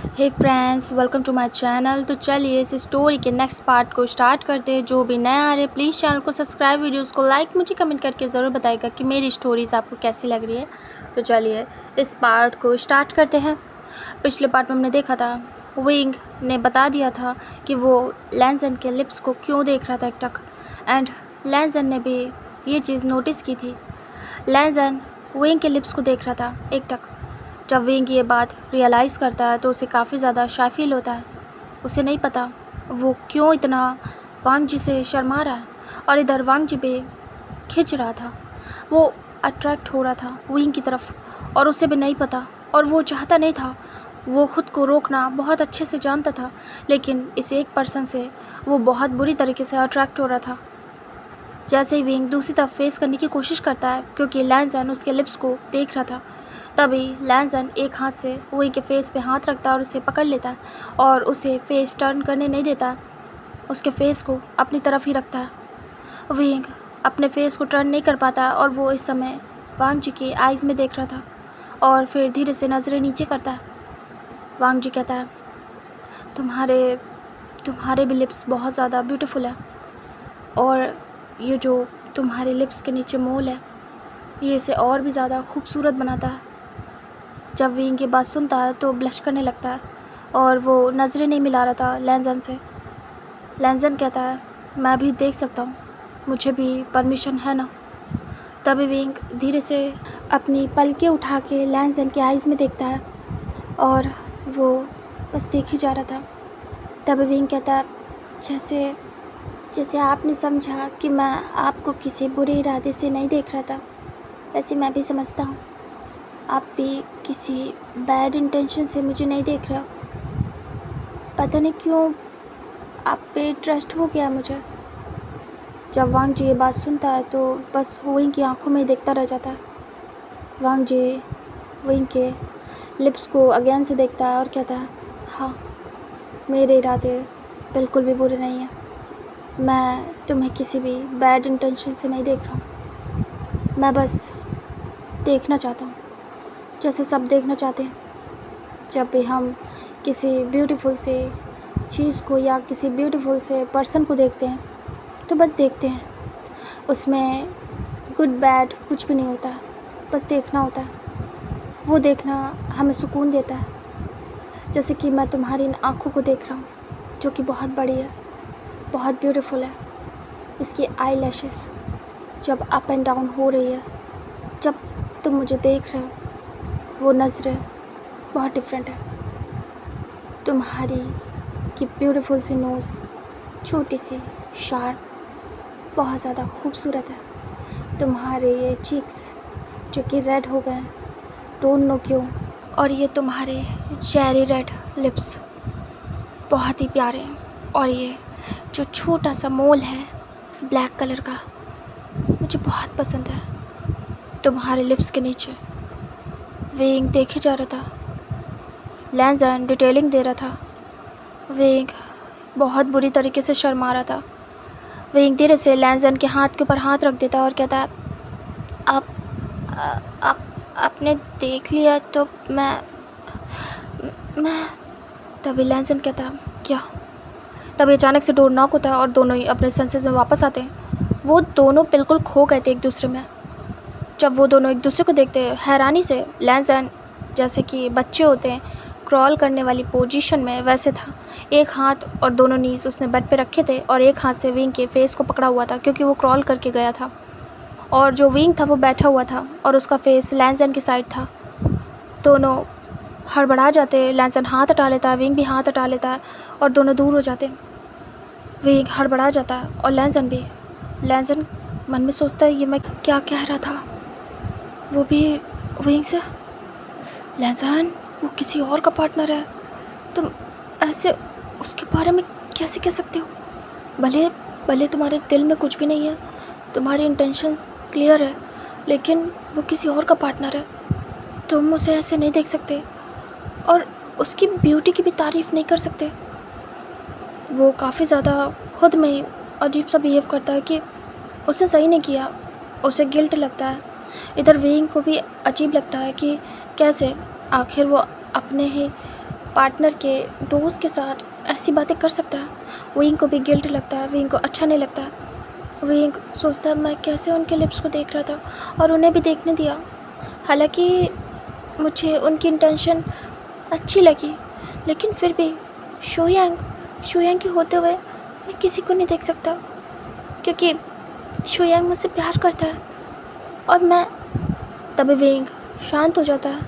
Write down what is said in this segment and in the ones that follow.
Hey friends, welcome to my channel. तो चलिए इस स्टोरी के नेक्स्ट पार्ट को स्टार्ट करते हैं। जो भी नया आ रहे प्लीज़ चैनल को सब्सक्राइब, वीडियोस को लाइक, मुझे कमेंट करके ज़रूर बताइएगा कि मेरी स्टोरीज़ आपको कैसी लग रही है। तो चलिए इस पार्ट को स्टार्ट करते हैं। पिछले पार्ट में हमने देखा था विंग ने बता दिया था कि वो लैंजन के लिप्स को क्यों देख रहा था एकटक, एंड लैंजन ने भी ये चीज़ नोटिस की थी। लैंजन विंग के लिप्स को देख रहा था एकटक। जब विंग ये बात रियलाइज़ करता है तो उसे काफ़ी ज़्यादा शाय फील होता है। उसे नहीं पता वो क्यों इतना वांग जी से शर्मा रहा है, और इधर वांग जी पे खिंच रहा था। वो अट्रैक्ट हो रहा था विंग की तरफ, और उसे भी नहीं पता, और वो चाहता नहीं था। वो ख़ुद को रोकना बहुत अच्छे से जानता था, लेकिन इस एक पर्सन से वो बहुत बुरी तरीके से अट्रैक्ट हो रहा था। जैसे ही विंग दूसरी तरफ फेस करने की कोशिश करता है, क्योंकि लैंजन उसके लिप्स को देख रहा था, तभी लैंजन एक हाथ से विंग के फेस पे हाथ रखता है और उसे पकड़ लेता है, और उसे फेस टर्न करने नहीं देता। उसके फेस को अपनी तरफ ही रखता है। विंग अपने फेस को टर्न नहीं कर पाता, और वो इस समय वांग जी के आइज़ में देख रहा था, और फिर धीरे से नज़रें नीचे करता है। वांग जी कहता है, तुम्हारे तुम्हारे भी लिप्स बहुत ज़्यादा ब्यूटीफुल है, और ये जो तुम्हारे लिप्स के नीचे मोल है ये इसे और भी ज़्यादा खूबसूरत बनाता है। जब विंग ये बात सुनता है तो ब्लश करने लगता है, और वो नज़रें नहीं मिला रहा था लैंजन से। लैंजन कहता है, मैं भी देख सकता हूँ, मुझे भी परमिशन है ना। तभी विंग धीरे से अपनी पलकें उठा के लैंजन के आइज़ में देखता है, और वो बस देख ही जा रहा था। तभी विंग कहता है, जैसे जैसे आपने समझा कि मैं आपको किसी बुरे इरादे से नहीं देख रहा था, वैसे मैं भी समझता हूँ आप भी किसी बैड इंटेंशन से मुझे नहीं देख रहे हो। पता नहीं क्यों आप पे ट्रस्ट हो गया मुझे। जब वांग जी ये बात सुनता है तो बस विंग की आंखों में देखता रह जाता है। वांग जी विंग के लिप्स को अगेन से देखता है और कहता है, हाँ, मेरे इरादे बिल्कुल भी बुरे नहीं हैं। मैं तुम्हें किसी भी बैड इंटेंशन से नहीं देख रहा हूँ। मैं बस देखना चाहता हूँ जैसे सब देखना चाहते हैं। जब भी हम किसी ब्यूटीफुल से चीज़ को या किसी ब्यूटीफुल से पर्सन को देखते हैं तो बस देखते हैं, उसमें गुड बैड कुछ भी नहीं होता है, बस देखना होता है। वो देखना हमें सुकून देता है। जैसे कि मैं तुम्हारी इन आँखों को देख रहा हूँ जो कि बहुत बड़ी है, बहुत ब्यूटीफुल है। इसकी आई लैशेस जब अप एंड डाउन हो रही है, जब तुम मुझे देख रहे हो, वो नज़रें बहुत डिफरेंट है। तुम्हारी की ब्यूटीफुल सी नोज़, छोटी सी, शार्प, बहुत ज़्यादा खूबसूरत है। तुम्हारे ये चीक्स जो कि रेड हो गए, डोंट नो क्यों, और ये तुम्हारे चेरी रेड लिप्स बहुत ही प्यारे हैं। और ये जो छोटा सा मोल है ब्लैक कलर का, मुझे बहुत पसंद है। तुम्हारे लिप्स के नीचे विंग देखे जा रहा था, लैंजन डिटेलिंग दे रहा था। विंग बहुत बुरी तरीके से शर्मा रहा था। विंग धीरे से लैंजन के हाथ के ऊपर हाथ रख देता है और कहता है, आप आपने देख लिया तो मैं तभी लैंजन कहता है, क्या। तभी अचानक से डोर नॉक होता है और दोनों ही अपने सेंसेस में वापस आते हैं। वो दोनों बिल्कुल खो गए थे एक दूसरे में। जब वो दोनों एक दूसरे को देखते हैं हैरानी से, लैंजन जैसे कि बच्चे होते हैं क्रॉल करने वाली पोजीशन में वैसे था। एक हाथ और दोनों नीज उसने बेड पे रखे थे, और एक हाथ से विंग के फेस को पकड़ा हुआ था क्योंकि वो क्रॉल करके गया था, और जो विंग था वो बैठा हुआ था और उसका फेस लैंजन की साइड था। दोनों हड़बड़ा जाते, लैंजन हाथ हटा लेता है, विंग भी हाथ हटा लेता है, और दोनों दूर हो जाते। विंग हड़बड़ा जाता है और लैंजन भी। लैंजन मन में सोचता है, ये मैं क्या कह रहा था, वो भी विंग से। लैंजन वो किसी और का पार्टनर है, तुम ऐसे उसके बारे में कैसे कह सकते हो। भले तुम्हारे दिल में कुछ भी नहीं है, तुम्हारी इंटेंशंस क्लियर है, लेकिन वो किसी और का पार्टनर है। तुम उसे ऐसे नहीं देख सकते, और उसकी ब्यूटी की भी तारीफ़ नहीं कर सकते। वो काफ़ी ज़्यादा खुद में ही अजीब सा बिहेव करता है कि उसने सही नहीं किया, उसे गिल्ट लगता है। इधर विंग को भी अजीब लगता है कि कैसे आखिर वो अपने ही पार्टनर के दोस्त के साथ ऐसी बातें कर सकता है। विंग को भी गिल्ट लगता है, विंग को अच्छा नहीं लगता। विंग सोचता है मैं कैसे उनके लिप्स को देख रहा था और उन्हें भी देखने दिया। हालांकि मुझे उनकी इंटेंशन अच्छी लगी, लेकिन फिर भी शुयांग के होते हुए मैं किसी को नहीं देख सकता, क्योंकि शुयांग मुझसे प्यार करता है और मैं। तभी विंग शांत हो जाता है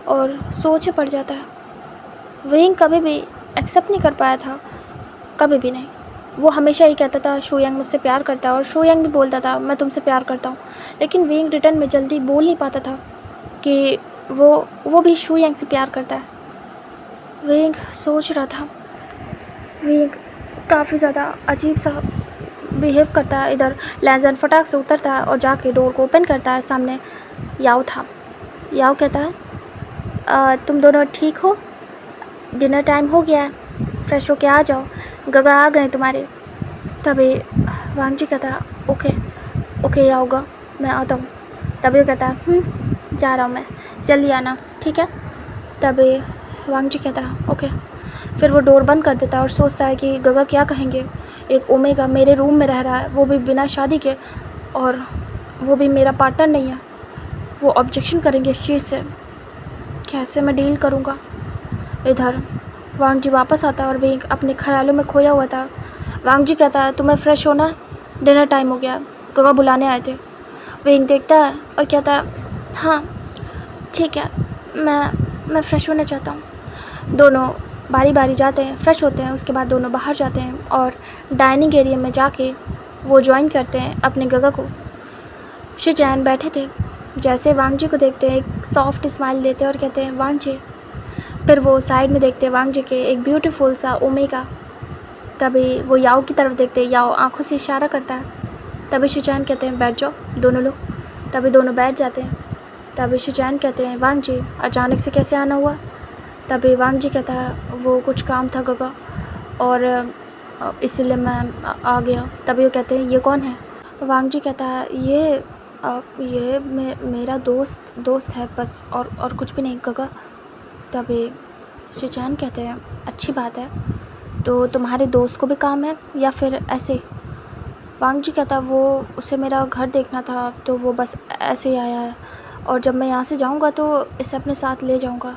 और सोच में पड़ जाता है। विंग कभी भी एक्सेप्ट नहीं कर पाया था, कभी भी नहीं। वो हमेशा ही कहता था शुयांग मुझसे प्यार करता है, और शुयांग भी बोलता था मैं तुमसे प्यार करता हूँ, लेकिन विंग रिटर्न में जल्दी बोल नहीं पाता था कि वो भी शुयांग से प्यार करता है। विंग सोच रहा था। विंग काफ़ी ज़्यादा अजीब सा बिहेव करता है। इधर लैजन फटाक से उतरता है और जाके डोर को ओपन करता है। सामने याओ था। याओ कहता है तुम दोनों ठीक हो? डिनर टाइम हो गया है, फ्रेश होके आ जाओ, गगा आ गए तुम्हारे। तभी वांग जी कहता है ओके आओगा, मैं आता हूँ। तभी वो कहता है जा रहा हूँ मैं, जल्दी आना, ठीक है। तभी वांग जी कहता है ओके। फिर वो डोर बंद कर देता है और सोचता है कि गगा क्या कहेंगे, एक ओमेगा मेरे रूम में रह रहा है, वो भी बिना शादी के, और वो भी मेरा पार्टनर नहीं है। वो ऑब्जेक्शन करेंगे इस चीज़ से, कैसे मैं डील करूँगा। इधर वांग जी वापस आता है और विंग अपने ख्यालों में खोया हुआ था। वांग जी कहता है तुम्हें फ्रेश होना, डिनर टाइम हो गया, गगा बुलाने आए थे। विंग देखता है और कहता है हाँ ठीक है, मैं फ़्रेश होना चाहता हूँ। दोनों बारी बारी जाते हैं, फ़्रेश होते हैं। उसके बाद दोनों बाहर जाते हैं और डाइनिंग एरिया में जाके वो ज्वाइन करते हैं अपने गगा को। शिचैन बैठे थे, जैसे वांग जी को देखते हैं एक सॉफ्ट स्माइल देते हैं और कहते हैं वांग जी। फिर वो साइड में देखते हैं वांग जी के एक ब्यूटीफुल सा ओमेगा। तभी वो याओ की तरफ देखते हैं, याओ आंखों से इशारा करता है। तभी शिचैन कहते हैं बैठ जाओ दोनों लोग। तभी दोनों बैठ जाते हैं। तभी शिचैन कहते हैं वांग जी अचानक से कैसे आना हुआ। तभी वांग जी कहता है वो कुछ काम था गगा, और इसलिए मैं आ गया। तभी वो कहते हैं ये कौन है। वांग जी कहता है ये मेरा दोस्त है बस, और कुछ भी नहीं गगा। तभी शिचैन कहते हैं अच्छी बात है, तो तुम्हारे दोस्त को भी काम है या फिर ऐसे। वांग जी कहता वो उसे मेरा घर देखना था, तो वो बस ऐसे ही आया है, और जब मैं यहाँ से जाऊँगा तो इसे अपने साथ ले जाऊँगा,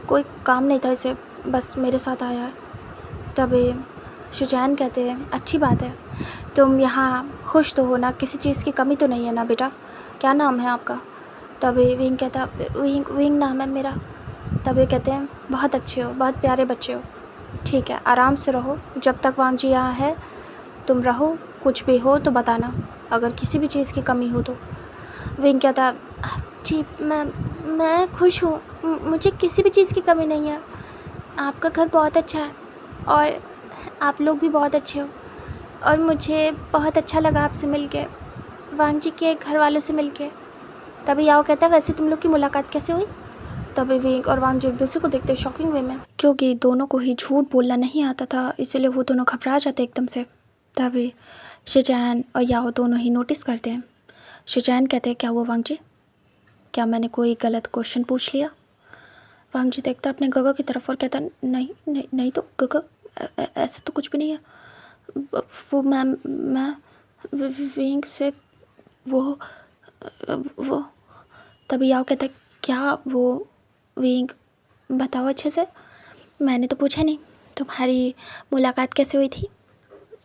कोई काम नहीं था इसे, बस मेरे साथ आया है। तभी शिचैन कहते हैं अच्छी बात है, तुम यहाँ खुश तो हो ना, किसी चीज़ की कमी तो नहीं है ना बेटा, क्या नाम है आपका। तभी विंग कहता विंग नाम है मेरा। तभी कहते हैं बहुत अच्छे हो, बहुत प्यारे बच्चे हो, ठीक है आराम से रहो, जब तक वांग जी यहाँ है तुम रहो, कुछ भी हो तो बताना, अगर किसी भी चीज़ की कमी हो तो। विंग कहता जी मैं खुश हूँ, मुझे किसी भी चीज़ की कमी नहीं है, आपका घर बहुत अच्छा है और आप लोग भी बहुत अच्छे हो, और मुझे बहुत अच्छा लगा आपसे मिलके, वांग जी के घर वालों से मिलके। तभी याओ कहता है वैसे तुम लोग की मुलाकात कैसे हुई। तभी विंग और वांग जी एक दूसरे को देखते शॉकिंग वे में, क्योंकि दोनों को ही झूठ बोलना नहीं आता था, इसलिए वो दोनों घबरा जाते एकदम से। तभी शिचैन और याओ दोनों ही नोटिस करते हैं। शिचैन कहते हैं क्या हुआ वांग जी, क्या मैंने कोई गलत क्वेश्चन पूछ लिया। वांग जी देखता अपने गगा की तरफ और कहता नहीं नहीं नहीं तो गगा, ऐसा तो कुछ भी नहीं है। वो मैं विंग से वो तभी याओ कहता है क्या वो विंग, बताओ अच्छे से, मैंने तो पूछा नहीं, तुम्हारी मुलाकात कैसे हुई थी,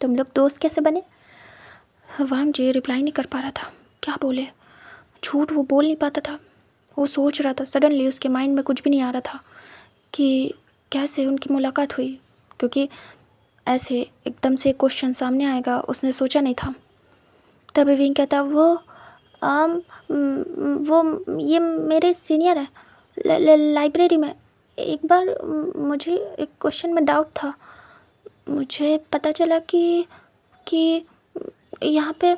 तुम लोग दोस्त कैसे बने। वांग जी रिप्लाई नहीं कर पा रहा था, क्या बोले, झूठ वो बोल नहीं पाता था। वो सोच रहा था, सडनली उसके माइंड में कुछ भी नहीं आ रहा था कि कैसे उनकी मुलाकात हुई, क्योंकि ऐसे एकदम से क्वेश्चन सामने आएगा उसने सोचा नहीं था। तभी विंग कहता वो ये मेरे सीनियर है लाइब्रेरी में, एक बार मुझे एक क्वेश्चन में डाउट था, मुझे पता चला कि यहाँ पे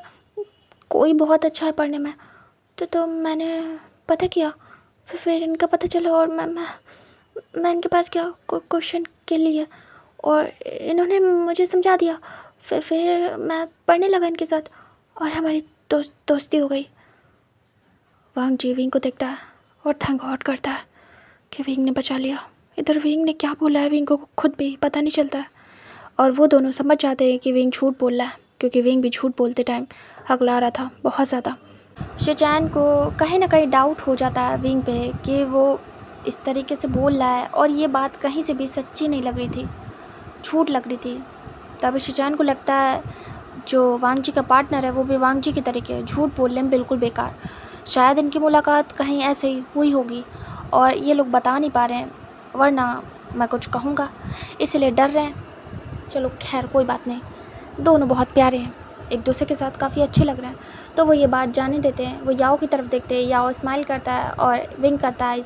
कोई बहुत अच्छा है पढ़ने में, तो मैंने पता किया, फिर इनका पता चला और मैं इनके पास गया क्वेश्चन के लिए, और इन्होंने मुझे समझा दिया, फिर मैं पढ़ने लगा इनके साथ और हमारी दोस्ती हो गई। वांग जी विंग को देखता है और थैंक गॉड करता है कि विंग ने बचा लिया, इधर विंग ने क्या बोला है विंग को खुद भी पता नहीं चलता है, और वो दोनों समझ जाते हैं कि विंग झूठ बोल रहा है, क्योंकि विंग भी झूठ बोलते टाइम हकला रहा था बहुत ज़्यादा। शिचैन को कहीं ना कहीं डाउट हो जाता है विंग पे कि वो इस तरीके से बोल रहा है, और ये बात कहीं से भी सच्ची नहीं लग रही थी, झूठ लग रही थी। तब शिचैन को लगता है जो वांग जी का पार्टनर है वो भी वांग जी की तरीके झूठ बोलने में बिल्कुल बेकार, शायद इनकी मुलाकात कहीं ऐसे ही हुई होगी और ये लोग बता नहीं पा रहे हैं, वरना मैं कुछ कहूँगा इसलिए डर रहे हैं। चलो खैर कोई बात नहीं, दोनों बहुत प्यारे हैं, एक दूसरे के साथ काफ़ी अच्छे लग रहे हैं, तो वो ये बात जाने देते हैं। वो याओ की तरफ देखते हैं, याओ स्माइल करता है और विंक करता है।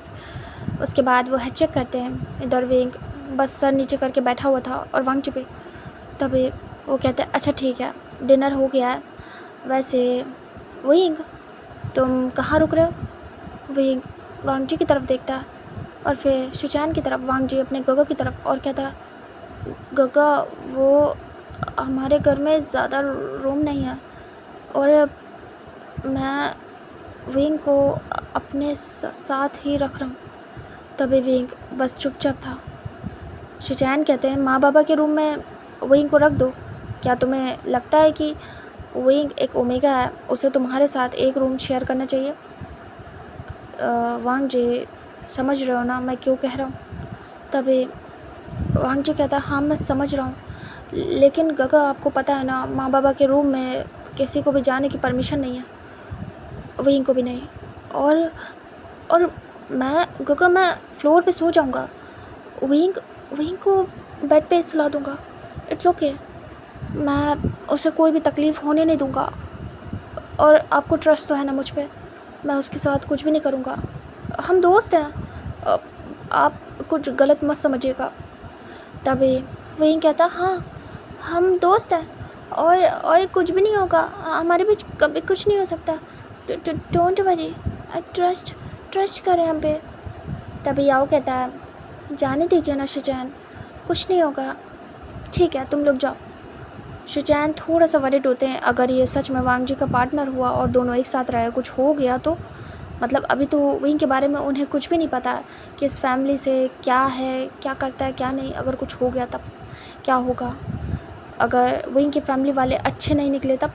उसके बाद वो हेड चेक करते हैं, इधर विंक बस सर नीचे करके बैठा हुआ था और वांग जी पे। तभी वो कहते हैं अच्छा ठीक है, डिनर हो गया है, वैसे विंग तुम कहाँ रुक रहे हो? विंग वांग जी की तरफ देखता है और फिर शिचैन की तरफ, वांग जी अपने गगा की तरफ, और कहता है गगा वो हमारे घर में ज़्यादा रूम नहीं है और मैं विंग को अपने साथ ही रख रहा हूँ। तभी विंग बस चुपचाप था। शिचैन कहते हैं माँ बाबा के रूम में विंग को रख दो, क्या तुम्हें लगता है कि विंग एक ओमेगा है, उसे तुम्हारे साथ एक रूम शेयर करना चाहिए? वांग जी समझ रहे हो ना मैं क्यों कह रहा हूँ? तभी वांग जी कहता है हाँ मैं समझ रहा हूँ, लेकिन गगा आपको पता है ना माँ बाबा के रूम में किसी को भी जाने की परमिशन नहीं है, विंग को भी नहीं। और मैं फ्लोर पे सो जाऊँगा, विंग को बेड पे सुला दूँगा, इट्स ओके, मैं उसे कोई भी तकलीफ़ होने नहीं दूँगा, और आपको ट्रस्ट तो है ना मुझ पे, मैं उसके साथ कुछ भी नहीं करूँगा, हम दोस्त हैं, आप कुछ गलत मत समझिएगा। तभी विंग कहता हाँ हम दोस्त हैं और कुछ भी नहीं होगा, हमारे बीच कभी कुछ नहीं हो सकता, डोंट वरी, ट्रस्ट करें हम पे। तभी याओ कहता है जाने दीजिए ना शिचैन, कुछ नहीं होगा, ठीक है तुम लोग जाओ। शिचैन थोड़ा सा वरिड होते हैं, अगर ये सच में वांग जी का पार्टनर हुआ और दोनों एक साथ रहे, कुछ हो गया तो मतलब अभी तो विंग के बारे में उन्हें कुछ भी नहीं पता कि इस फैमिली से क्या है, क्या करता है क्या नहीं, अगर कुछ हो गया तब क्या होगा। अगर विंग की फैमिली वाले अच्छे नहीं निकले तब,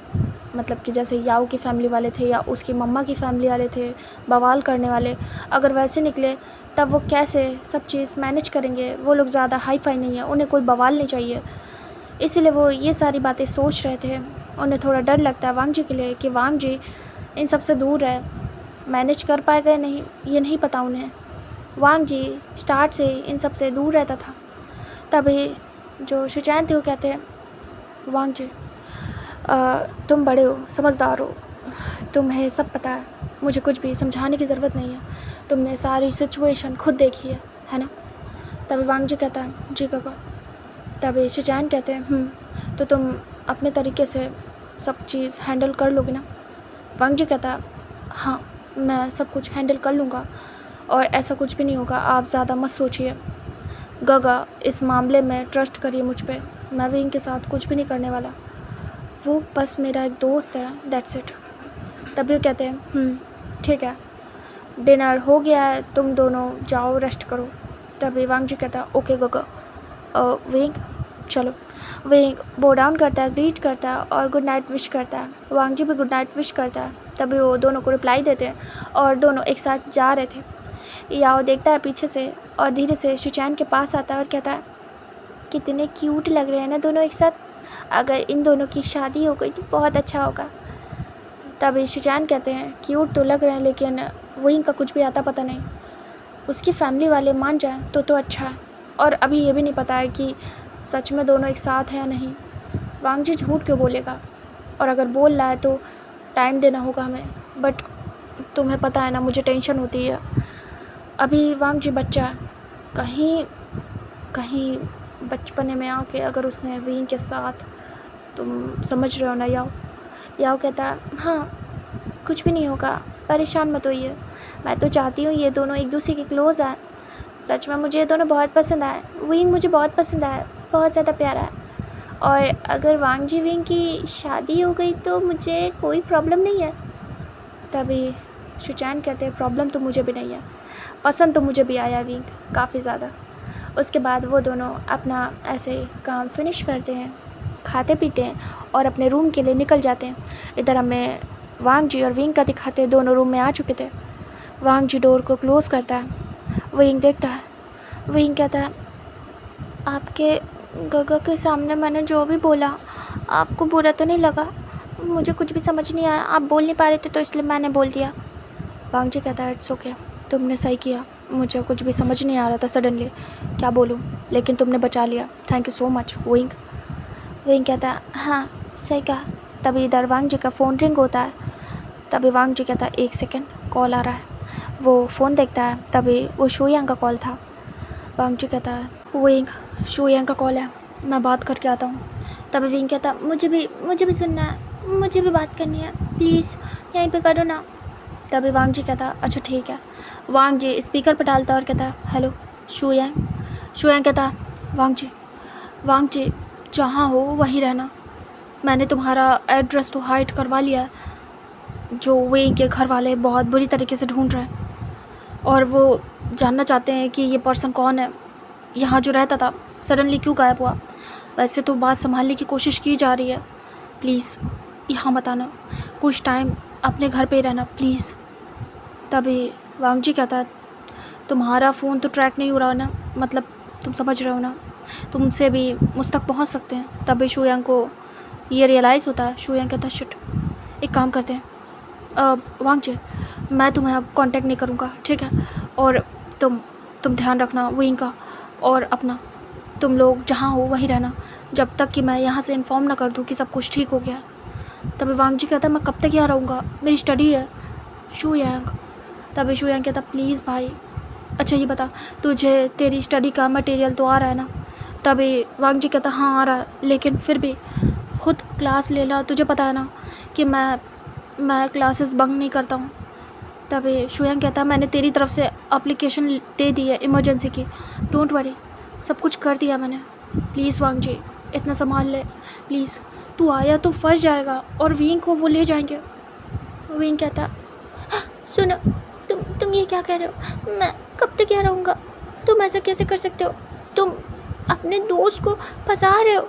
मतलब कि जैसे याओ की फैमिली वाले थे या उसकी मम्मा की फैमिली वाले थे बवाल करने वाले, अगर वैसे निकले तब वो कैसे सब चीज़ मैनेज करेंगे? वो लोग ज़्यादा हाई फाई नहीं है, उन्हें कोई बवाल नहीं चाहिए, इसीलिए वो ये सारी बातें सोच रहे थे। उन्हें थोड़ा डर लगता है वांग जी के लिए कि वांग जी इन सब से दूर है, मैनेज कर पाएगा नहीं ये नहीं पता उन्हें। वांग जी स्टार्ट से इन सब से दूर रहता था। तभी जो शिचैन थे वो कहते हैं वांग जी तुम बड़े हो, समझदार हो, तुम्हें सब पता है, मुझे कुछ भी समझाने की ज़रूरत नहीं है, तुमने सारी सिचुएशन खुद देखी है ना? तभी वांग जी कहता है जी काका। तभी शिचैन कहते हैं तो तुम अपने तरीके से सब चीज़ हैंडल कर लोगे ना? वांग जी कहता है हाँ मैं सब कुछ हैंडल कर लूँगा और ऐसा कुछ भी नहीं होगा, आप ज़्यादा मत सोचिए। गगा इस मामले में ट्रस्ट करिए मुझ पे, मैं भी इनके साथ कुछ भी नहीं करने वाला, वो बस मेरा एक दोस्त है, दैट्स इट। तभी वो कहते हैं ठीक है, डिनर हो गया है, तुम दोनों जाओ रेस्ट करो। तभी वांग जी कहता है ओके गगा। विंग चलो। विंग बो डाउन करता है, ग्रीट करता है और गुड नाइट विश करता है। वांग जी भी गुड नाइट विश करता है। तभी वो दोनों को रिप्लाई देते हैं और दोनों एक साथ जा रहे थे। याओ देखता है पीछे से और धीरे से शिचैन के पास आता है और कहता है कितने क्यूट लग रहे हैं ना दोनों एक साथ, अगर इन दोनों की शादी हो गई तो बहुत अच्छा होगा। तभी शिचैन कहते हैं क्यूट तो लग रहे हैं लेकिन विंग का कुछ भी आता पता नहीं, उसकी फैमिली वाले मान जाएं तो अच्छा है, और अभी ये भी नहीं पता है कि सच में दोनों एक साथ हैं या नहीं। वांग जी झूठ क्यों बोलेगा, और अगर बोल रहा है तो टाइम देना होगा हमें, बट तुम्हें पता है ना मुझे टेंशन होती है। अभी वांग जी बच्चा है, कहीं बचपने में आके अगर उसने विंग के साथ, तुम समझ रहे हो ना याओ कहता है हाँ कुछ भी नहीं होगा, परेशान मत होइए, मैं तो चाहती हूँ ये दोनों एक दूसरे के क्लोज़ आए, सच में मुझे ये दोनों बहुत पसंद आए, विंग मुझे बहुत पसंद आया, बहुत ज़्यादा प्यारा है, और अगर वांग जी विंग की शादी हो गई तो मुझे कोई प्रॉब्लम नहीं है। तभी शिचैन कहते हैं प्रॉब्लम तो मुझे भी नहीं है, पसंद तो मुझे भी आया विंग काफ़ी ज़्यादा, उसके बाद वो दोनों अपना ऐसे काम फिनिश करते हैं, खाते पीते हैं और अपने रूम के लिए निकल जाते हैं। इधर हमें वांग जी और विंग का दिखाते हैं, दोनों रूम में आ चुके थे। वांग जी डोर को क्लोज़ करता है, विंग देखता है। विंग कहता है, आपके गगा के सामने मैंने जो भी बोला आपको बुरा तो नहीं लगा? मुझे कुछ भी समझ नहीं आया, आप बोल नहीं पा रहे थे तो इसलिए मैंने बोल दिया। वांग जी कहता है, इट्स ओके, तुमने सही किया, मुझे कुछ भी समझ नहीं आ रहा था सडनली क्या बोलूँ, लेकिन तुमने बचा लिया, thank you so much wing. Wing कहता है, हाँ सही कहा। तभी इधर वांग जी का फ़ोन रिंग होता है। तभी वांग जी कहता है, एक सेकेंड, कॉल आ रहा है। वो फ़ोन देखता है, तभी वो शुयांग का कॉल था। वांग जी कहता है, विंग शुयांग का कॉल है, मैं बात करके आता हूँ। तभी विंग कहता है, मुझे भी सुनना है, मुझे भी बात करनी है, प्लीज़ यहीं पे करो ना। तभी वांग जी कहता, अच्छा ठीक है। वांग जी स्पीकर पर डालता और कहता, हेलो शुयांग। शुयांग कहता, वांग जी जहाँ हो वहीं रहना, मैंने तुम्हारा एड्रेस तो हाइड करवा लिया है, जो विंग के घर वाले बहुत बुरी तरीके से ढूंढ रहे हैं और वो जानना चाहते हैं कि ये पर्सन कौन है, यहाँ जो रहता था सडनली क्यों गायब हुआ। वैसे तो बात संभालने की कोशिश की जा रही है, प्लीज़ यहाँ मत आना, कुछ टाइम अपने घर पे ही रहना प्लीज़। तभी वांग जी कहता है, तुम्हारा फ़ोन तो ट्रैक नहीं हो रहा ना, मतलब तुम समझ रहे हो ना, तुमसे भी मुझ तक पहुँच सकते हैं। तभी शुयांग को ये रियलाइज़ होता है। शुयांग कहता है, शिट, एक काम करते हैं, वांग जी मैं तुम्हें अब कांटेक्ट नहीं करूँगा, ठीक है, और तुम ध्यान रखना विंग का और अपना, तुम लोग जहाँ हो वहीं रहना जब तक कि मैं यहाँ से इन्फॉर्म ना कर दूँ कि सब कुछ ठीक हो गया। तभी वांग जी कहता है, मैं कब तक यहाँ रहूँगा, मेरी स्टडी है। शुयांग तभी शुयांग कहता, प्लीज़ भाई, अच्छा ये बता, तुझे तेरी स्टडी का मटेरियल तो आ रहा है ना? तभी वांग जी कहता, हाँ आ रहा है, लेकिन फिर भी खुद क्लास लेना, तुझे पता है ना कि मैं क्लासेस बंक नहीं करता हूँ। तभी शुयांग कहता, मैंने तेरी तरफ से एप्लीकेशन दे दी है इमरजेंसी की, डोंट वरी, सब कुछ कर दिया मैंने, प्लीज़ वांग जी इतना संभाल ले प्लीज़, तू आया तो फंस जाएगा और विंग को वो ले जाएंगे। विंग कहता, सुनो, तुम ये क्या कह रहे हो, मैं कब तक यहाँ रहूँगा, तुम ऐसा कैसे कर सकते हो, तुम अपने दोस्त को फंसा रहे हो,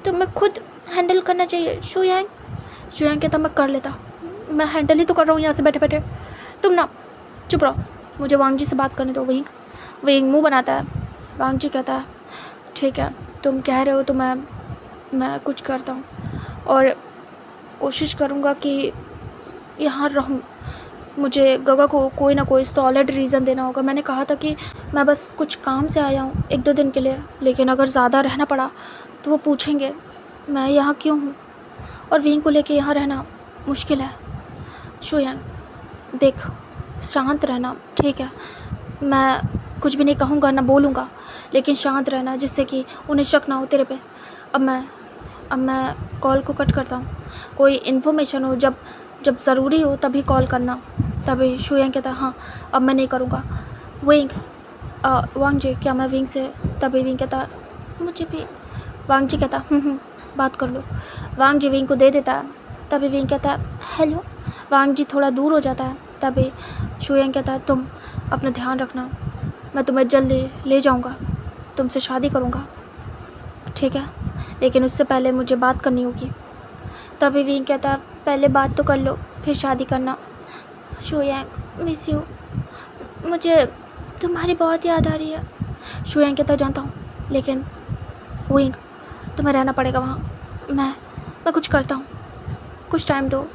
तुम्हें खुद हैंडल करना चाहिए। शुयांग कहता, मैं कर लेता, मैं हैंडल ही तो कर रहा हूँ यहाँ से बैठे बैठे, तुम ना चुप रहो, मुझे वांग जी से बात करने दो। विंग मुंह बनाता है। वांग जी कहता है, ठीक है, तुम कह रहे हो तो मैं कुछ करता हूँ और कोशिश करूँगा कि यहाँ रहूँ। मुझे गगा को कोई ना कोई सॉलिड रीज़न देना होगा। मैंने कहा था कि मैं बस कुछ काम से आया हूँ 1-2 दिन के लिए, लेकिन अगर ज़्यादा रहना पड़ा तो वो पूछेंगे मैं यहाँ क्यों हूँ, और विंग को लेके यहाँ रहना मुश्किल है। शुयांग देख, शांत रहना, ठीक है, मैं कुछ भी नहीं कहूँगा ना बोलूँगा, लेकिन शांत रहना जिससे कि उन्हें शक ना हो तेरे पे। अब मैं कॉल को कट करता हूँ, कोई इन्फॉर्मेशन हो जब ज़रूरी हो तभी कॉल करना। तभी शुयांग कहता, हाँ अब मैं नहीं करूँगा। वांग जी क्या मैं विंग से? तभी विंग कहता, मुझे भी। वांग जी कहता, बात कर लो। वांग जी विंग को दे देता है। तभी विंग कहता, हेलो। वांग जी थोड़ा दूर हो जाता है। तभी शुयांग कहता है, तुम अपना ध्यान रखना, मैं तुम्हें जल्दी ले जाऊँगा, तुमसे शादी करूँगा, ठीक है, लेकिन उससे पहले मुझे बात करनी होगी। तभी विंग कहता, पहले बात तो कर लो फिर शादी करना। शुयांग मिस यू, मुझे तुम्हारी बहुत याद आ रही है। शुयांग कहता, जानता हूँ, लेकिन विंग तुम्हें रहना पड़ेगा वहाँ, मैं कुछ करता हूँ, कुछ टाइम दो,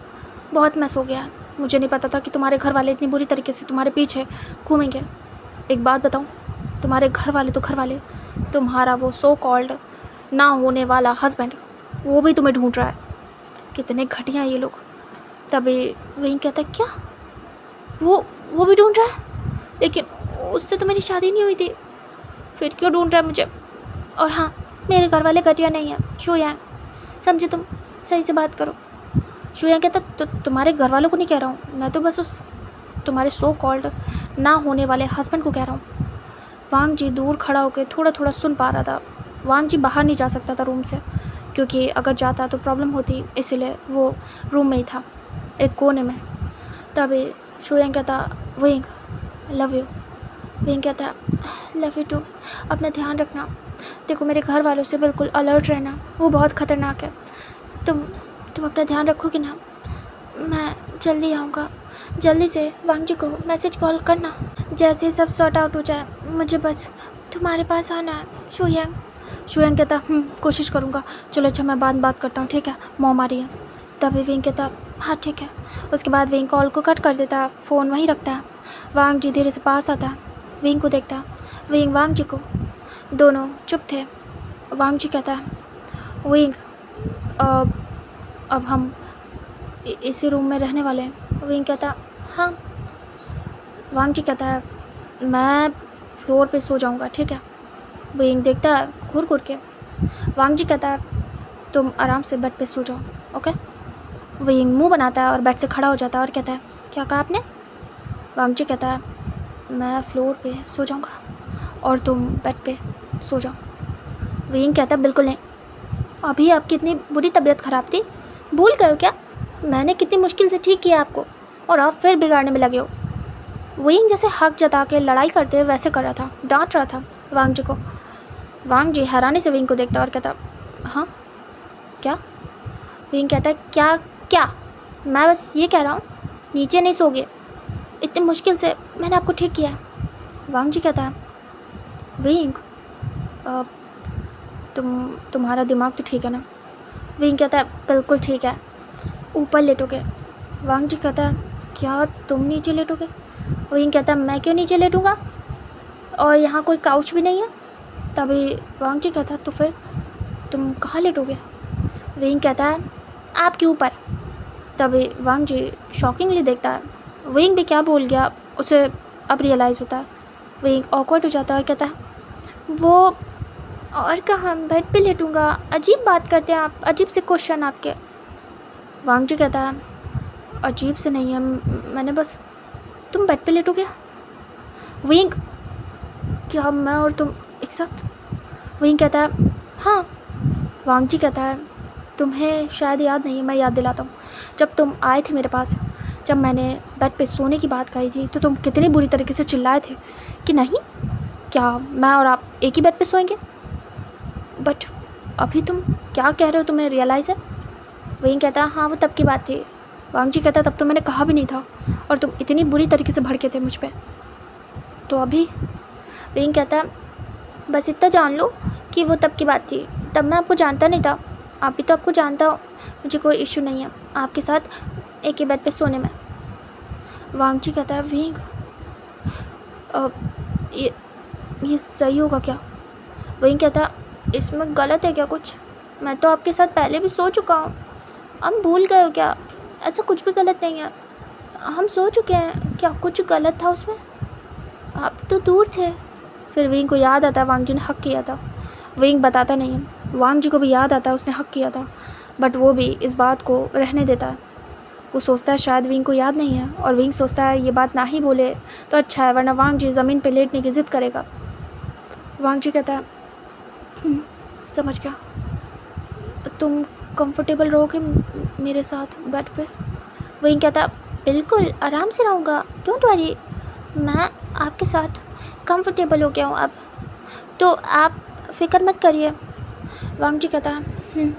बहुत मैस हो गया। मुझे नहीं पता था कि तुम्हारे घर वाले इतनी बुरी तरीके से तुम्हारे पीछे घूमेंगे। एक बात बताऊँ, तुम्हारे घर वाले तो घर वाले, तुम्हारा वो सो कॉल्ड ना होने वाला हस्बैंड वो भी तुम्हें ढूंढ रहा है। कितने घटिया ये लोग। तभी विंग कहता, क्या वो भी ढूंढ रहा है? लेकिन उससे तो मेरी शादी नहीं हुई थी, फिर क्यों ढूंढ रहा है मुझे? और हाँ, मेरे घर वाले घटिया नहीं हैं शुयांग, समझे तुम, सही से बात करो। शुयांग कहता, तो तुम्हारे घर वालों को नहीं कह रहा हूँ, मैं तो बस उस तुम्हारे सो कॉल्ड ना होने वाले हस्बैंड को कह रहा हूँ। वांग जी दूर खड़ा होकर थोड़ा थोड़ा सुन पा रहा था। वांग जी बाहर नहीं जा सकता था रूम से, क्योंकि अगर जाता तो प्रॉब्लम होती, इसीलिए वो रूम में ही था, एक कोने में। तभी शुयांग कहता, विंग लव यू। विंग कहता, लव यू टू। अपना ध्यान रखना। देखो मेरे घर वालों से बिल्कुल अलर्ट रहना, वो बहुत ख़तरनाक है। तुम अपना ध्यान रखोगे ना? मैं जल्दी आऊँगा। जल्दी से वांग जी को मैसेज कॉल करना। जैसे सब सॉर्ट आउट हो जाए मुझे बस तुम्हारे पास आना है। शुयंग कहता कोशिश करूँगा। चलो अच्छा मैं बात करता हूँ, ठीक है? मॉम आ रही है। तभी विंग कहता हाँ ठीक है। उसके बाद विंग कॉल को कट कर देता, फ़ोन वहीं रखता है। वांग जी धीरे से पास आता है, विंग को देखता, विंग वांग जी को। दोनों चुप थे। वांग जी कहता है विंग अब हम इसी रूम में रहने वाले हैं। विंग कहता हाँ। वांग जी कहता है मैं फ्लोर पे सो जाऊंगा, ठीक है? विंग देखता है घूर घूर के। वांग जी कहता है तुम आराम से बेड पे सो जाओ, ओके? विंग मुंह बनाता है और बेड से खड़ा हो जाता है और कहता है क्या कहा आपने? वांग जी कहता है मैं फ्लोर पे सो जाऊंगा और तुम बेड पे सो जाओ। विंग कहता है बिल्कुल नहीं। अभी आपकी इतनी बुरी तबीयत ख़राब थी, भूल गए हो क्या? मैंने कितनी मुश्किल से ठीक किया आपको और आप फिर बिगाड़ने में लगे हो। विंग जैसे हक जता के लड़ाई करते हुए वैसे कर रहा था, डांट रहा था वांग जी को। वांग जी हैरानी से विंग को देखता और कहता हाँ क्या? विंग कहता है क्या क्या? मैं बस ये कह रहा हूँ नीचे नहीं सोगे, इतनी मुश्किल से मैंने आपको ठीक किया है। वांग जी कहता है विंग तुम्हारा दिमाग तो ठीक है ना? विंग कहता है बिल्कुल ठीक है। ऊपर लेटोगे? वांग जी कहता है क्या तुम नीचे लेटोगे? विंग कहता है मैं क्यों नीचे लेटूंगा, और यहाँ कोई काउच भी नहीं है। तभी वांग जी कहता है तो फिर तुम कहाँ लेटोगे? विंग कहता है आपके ऊपर। तभी वांग जी शॉकिंगली देखता है, विंग भी क्या बोल गया उसे अब रियलाइज़ होता है। विंग ऑकवर्ड हो जाता है और कहता है वो और कहाँ, बेड पे लेटूंगा? अजीब बात करते हैं आप, अजीब से क्वेश्चन आपके। वांग जी कहता है अजीब से नहीं है, मैंने बस तुम बेड पे लेटोगे? विंग क्या मैं और तुम एक साथ? विंग कहता है हाँ। वांग जी कहता है तुम्हें शायद याद नहीं है, मैं याद दिलाता हूँ। जब तुम आए थे मेरे पास, जब मैंने बेड पे सोने की बात कही थी तो तुम कितनी बुरी तरीके से चिल्लाए थे कि नहीं, क्या मैं और आप एक ही बेड पे सोएंगे? बट अभी तुम क्या कह रहे हो, तुम्हें रियलाइज़ है? विंग कहता है हाँ वो तब की बात थी। वांग जी कहता है तब तो मैंने कहा भी नहीं था और तुम इतनी बुरी तरीके से भड़के थे मुझ पर, तो अभी? विंग कहता है बस इतना जान लो कि वो तब की बात थी, तब मैं आपको जानता नहीं था, आप भी तो आपको जानता हो। मुझे कोई इशू नहीं है आपके साथ एक ही बेड पे सोने में। वांग जी कहता है विंग ये सही होगा क्या? विंग कहता है इसमें गलत है क्या कुछ? मैं तो आपके साथ पहले भी सो चुका हूँ, हम भूल गए हो क्या? ऐसा कुछ भी गलत नहीं है, हम सो चुके हैं। क्या कुछ गलत था उसमें? आप तो दूर थे। फिर विंग को याद आता वांग जी ने हक किया था। विंग बताता नहीं है, वांग जी को भी याद आता है उसने हक किया था, बट वो भी इस बात को रहने देता है। वो सोचता है शायद विंग को याद नहीं है, और विंग सोचता है ये बात ना ही बोले तो अच्छा है, वरना वांग जी ज़मीन पे लेटने की ज़िद करेगा। वांग जी कहता है समझ गया, तुम कंफर्टेबल रहोगे मेरे साथ बेड पे? विंग कहता बिल्कुल आराम से रहूँगा, डोंट वरी, मैं आपके साथ कंफर्टेबल हो गया हूँ अब, तो आप फिक्र मत करिए। वांग जी कहता है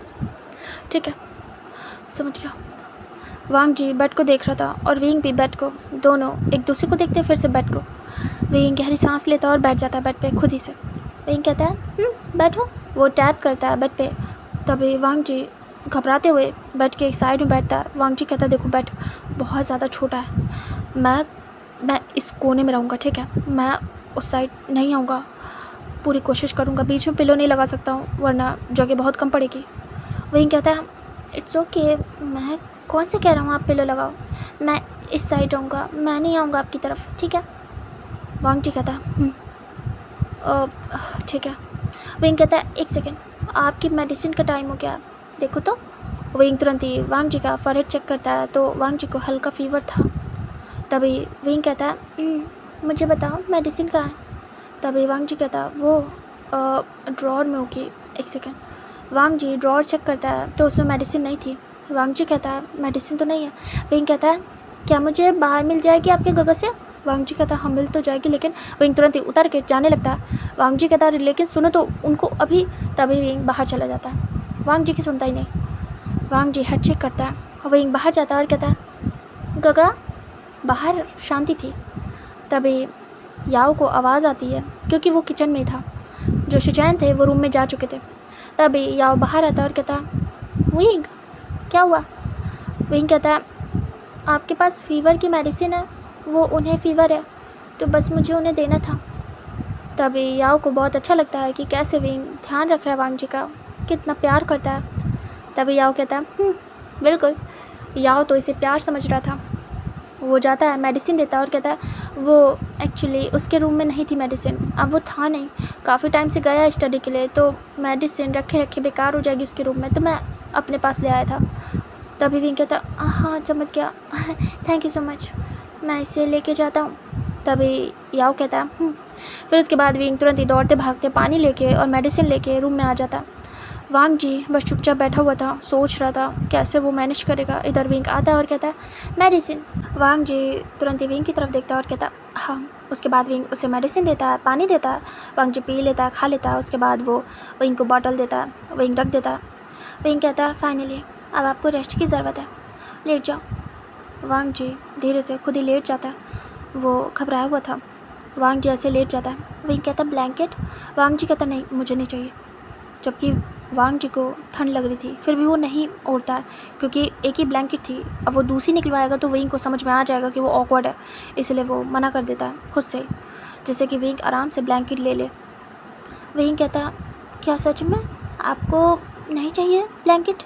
ठीक है, समझ गया। वांग जी बेड को देख रहा था और विंग भी बेड को, दोनों एक दूसरे को देखते फिर से बेड को। विंग गहरी सांस लेता और बैठ जाता है बेड पे खुद ही से। विंग कहता है बैठो। वो टैप करता है बेड पे। तभी वांग जी घबराते हुए बेड के एक साइड में बैठता है। वांग जी कहता है देखो बेड बहुत ज़्यादा छोटा है, मैं इस कोने में रहूँगा, ठीक है? मैं उस साइड नहीं आऊँगा, पूरी कोशिश करूँगा। बीच में पिलो नहीं लगा सकता हूँ वरना जगह बहुत कम पड़ेगी। विंग कहता है इट्स ओके, मैं कौन से कह रहा हूँ आप पिलो लगाओ, मैं इस साइड रहूँगा, मैं नहीं आऊँगा आपकी तरफ, ठीक है? वांग जी कहता है ठीक है। विंग कहता है एक सेकेंड, आपकी मेडिसिन का टाइम हो गया, देखो तो। विंग तुरंत ही वांग जी का फॉरहेड चेक करता है तो वांग जी को हल्का फीवर था। तभी विंग कहता है मुझे बताओ मेडिसिन कहाँ है? तभी वांग जी कहता है वो ड्रॉर में होगी, एक सेकेंड। वांग जी ड्रॉर चेक करता है तो उसमें मेडिसिन नहीं थी। वांग जी कहता है मेडिसिन तो नहीं है। विंग कहता है क्या मुझे बाहर मिल जाएगी आपके गगस से? वांग जी कहता हाँ मिल तो जाएगी, लेकिन विंग तुरंत ही उतर के जाने लगता है। वांग जी कहता लेकिन सुनो तो उनको अभी, तभी विंग बाहर चला जाता है। वांग जी की सुनता ही नहीं। वांग जी हेड चेक करता है और विंग बाहर जाता है और कहता है गगा। बाहर शांति थी। तभी याओ को आवाज़ आती है क्योंकि वो किचन में था। जो शिचैन थे वो रूम में जा चुके थे। तभी याओ बाहर आता है और कहता विंग क्या हुआ। विंग कहता है आपके पास फीवर की मेडिसिन है, वो उन्हें फीवर है तो बस मुझे उन्हें देना था। तभी याओ को बहुत अच्छा लगता है कि कैसे विंग ध्यान रख रहा है वांग जी का, कितना प्यार करता है। तभी याओ कहता है बिल्कुल। याओ तो इसे प्यार समझ रहा था। वो जाता है मेडिसिन देता है और कहता है वो एक्चुअली उसके रूम में नहीं थी मेडिसिन, अब वो था नहीं, काफ़ी टाइम से गया स्टडी के लिए, तो मेडिसिन रखे रखे बेकार हो जाएगी उसके रूम में, तो मैं अपने पास ले आया था। तभी विंग कहता हाँ समझ गया थैंक यू सो मच, मैं इसे लेके जाता हूँ। तभी याओ कहता है फिर उसके बाद विंग तुरंत ही दौड़ते भागते पानी लेके और मेडिसिन लेके रूम में आ जाता। वांग जी बस चुपचाप बैठा हुआ था, सोच रहा था कैसे वो मैनेज करेगा। इधर विंग आता है और कहता है मेडिसिन। वांग जी तुरंत ही विंग की तरफ देखता है और कहता हाँ। उसके बाद विंग उसे मेडिसिन देता है, पानी देता है। वांग जी पी लेता है, खा लेता है। उसके बाद वो विंग को बॉटल देता है, विंग रख देता है। विंग कहता है फाइनली अब आपको रेस्ट की ज़रूरत है, लेट जाओ। वांग जी धीरे से खुद ही लेट जाता है, वो घबराया हुआ था। वांग जी ऐसे लेट जाता है। विंग कहता ब्लैंकेट। वांग जी कहता नहीं मुझे नहीं चाहिए। जबकि वांग जी को ठंड लग रही थी फिर भी वो नहीं ओढ़ता क्योंकि एक ही ब्लैंकेट थी। अब वो दूसरी निकलवाएगा तो विंग को समझ में आ जाएगा कि वो ऑकवर्ड है, इसलिए वो मना कर देता है खुद से, जिससे कि विंग आराम से ब्लैंकेट ले ले। विंग कहता क्या सच में आपको नहीं चाहिए ब्लैंकेट।